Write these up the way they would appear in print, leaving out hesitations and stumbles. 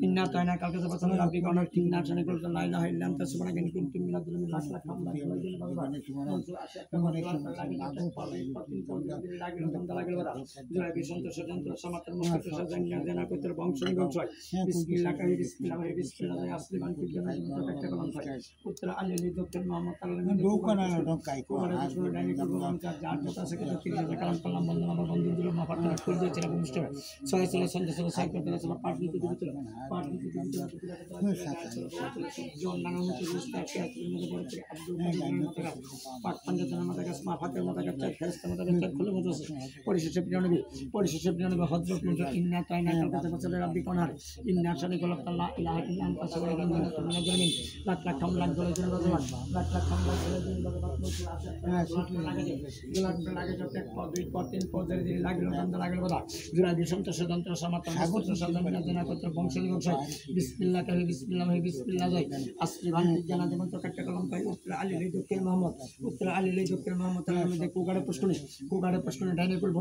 ইন্না তাইনা কালকে তো বছর রাব্বি কোনার কিন্না জানে করতে লা ইলাহা ইল্লা আনতা সুবহানাকা ইন্নী কুনতু মিনাজ জালিমিন লাখ লাখ হামদ জয় বিসন্তোষ যন্ত্র সমাতর মুক্ত সজান্য জানা কত বংশ বংশ বিসমিল্লাহ কাহি বিসমিল্লাহ বিসমিল্লাহ আসলিমান কি জানা কিন্তু একটা কলম থাকে পুত্র আলী দক্ষিণ মোহাম্মদ আল্লাহ দোকানা ঢকাই কো ডাইনি করব আমি যার কথা আছে কত কি কালাম কালাম বন্ধন আমার বন্ধু দিল মাফাত করে দিয়েছিল মুস্ত ছয় ছয় সন্দেশ ছয় করতে ছিল পাঠ দিতে দিতে পাঠ দিতে দিতে জন নানা মতো মুস্তাফি আসলে মধ্যে বড় করে আব্দুল কাদের পাক পাঞ্জাতের মাথা গাছ মাফাতের মাথা গাছ ফেরেশতার মাথা গাছ খুলে মতো পরিশেষে প্রিয়নবী হযরত মুহাম্মদ ইন্না তাইনা কালকে বছর রাব্বি কোনার ইন্না শানি গোলাপ আল্লাহ ইলাহা ইল্লা আনতা সুবহানাকা ইন্নী কুনতু মিনাজ জালিমিন লাখ লাখ হামদ করে দিন ভগবান লাখ লাখ হামদ করে দিন ভগবান মুসলিম আছে গোলাপ লাগে যত এক পদ দুই পদ তিন পদ ধরে লাগলো বন্ধ লাগলো কথা জুলাই বিসন্তোষ যন্ত্র সমাতর মুক্ত সজান্য জানা কত বংশ বংশ বিসমিল্লাহ কাহি বিসমিল্লাহ বিসমিল্লাহ জয় আসলিমান কি জানা যেমন তো কাটটা কলম কই উত্তর আলী দক্ষিণ মোহাম্মদ উত্তর আলী দক্ষিণ মোহাম্মদ তার মধ্যে কুগাড়ে প্রশ্ন ডাইনে করবো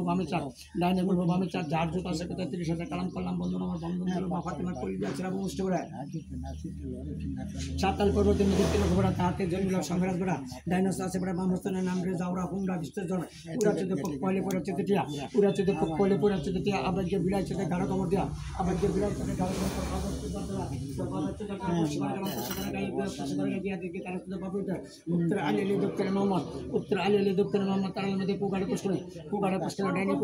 বামে চার যার জোত আছে কত 30,000 কালাম করলাম বন্ধন আমার বন্ধন দিল মা ফাতেমা কই দিয়েছিল মুষ্ট করে সাতাল পর্বতের মধ্যে তিন ঘোড়া তাতে জন্মিল সংগ্রাস ঘোড়া ডাইনোস আছে বড় বামস্তানের নাম রে জাওরা হুমরা বিস্তর পুরাচতে পহলে পুরাচতে টিয়া পুরাচতে পহলে পুরাচতে টিয়া আবাজকে বিলাইতে গাড় কবর দিয়া আবাজকে বিলাইতে গাড় কবর উত্তর আলী দক্ষিণ মোহাম্মদ তার মধ্যে কুগাড়ে প্রশ্ন ডাইনে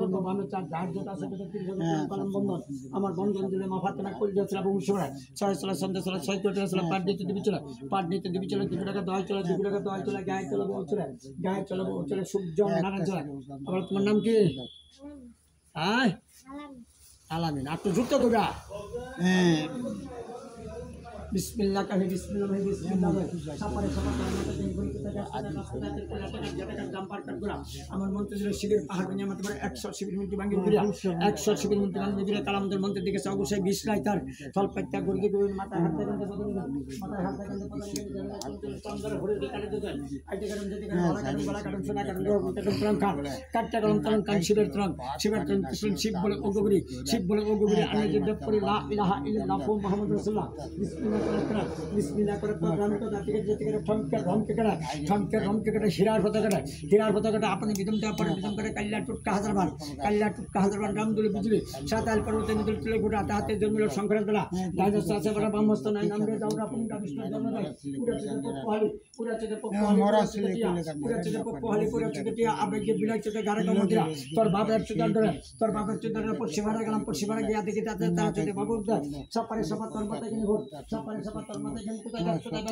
করবো বামে চার যার জোট আছে 30,000 কলম বন্ধন আমার বন্ধন দিলে মা ফাতেমা কই দিয়েছিল বহু সময় ছয় চলা সন্ধ্যা চলা ছয় কোটি চলা পাট নিতে দিবি চলে 2 টাকা দয় চলে গায়ে চলে বউ চলে সূর্য নানা চলে আবার তোমার নাম কি আলামিন আর তো যুক্ত তোরা বিসমিল্লাহ কাহি বিসমিল্লাহ সাপারে আমার মন্ত্র ছিল শিবির পাহাড় ভেঙে আমার 100 শিবির মিনিট ভাঙি দিলা 100 শিবির মিনিট ভাঙি দিলা কালামদের মন্ত্রের দিকে অবশ্যই 20 লাই তার ফল পাইতা গর্গে গর্গে মাথায় হাত দেন চন্দ্র ভরে কাটে দেন আইতে কারণ যেতে কারণ গলা কাটন সোনা কাটন কাটন খান কাটটা কলম তরং কান শিবের তরং শিব বলে ওগবরি আমি যে জপ করি লা ইলাহা ইল্লাল্লাহ মুহাম্মাদুর রাসূলুল্লাহ বিসমিল্লাহ করে প্রোগ্রাম তো জাতিকে যেতে করে ঠমকে করে হিরার পতাকাটা আপনি বিদম দেওয়া পরে বিদম করে কাল্লা টুটকা হাজার বার নাম দুলে বিজলি সাতাল পর্বতে নিদুল তুলে গোটা তাহাতে জন্মিল সংক্রান্ত বেলা দাইদস আছে বড় ব্রহ্মস্ত নাই নাম রে দাউরা পুনটা বিষ্ণু জন্ম দেয় পুরা চেতে টিয়া আবেগে বিলাই চেতে গারে কমর দিয়া তোর বাপের চুদার পর শিবারা গেলাম গিয়া দেখি তাতে তারা চেতে বাবু সব পারে সবার তোর মাথায় কিনে ভোট সব পারে সবার তোর মাথায় কিনে কোথায় কোথায়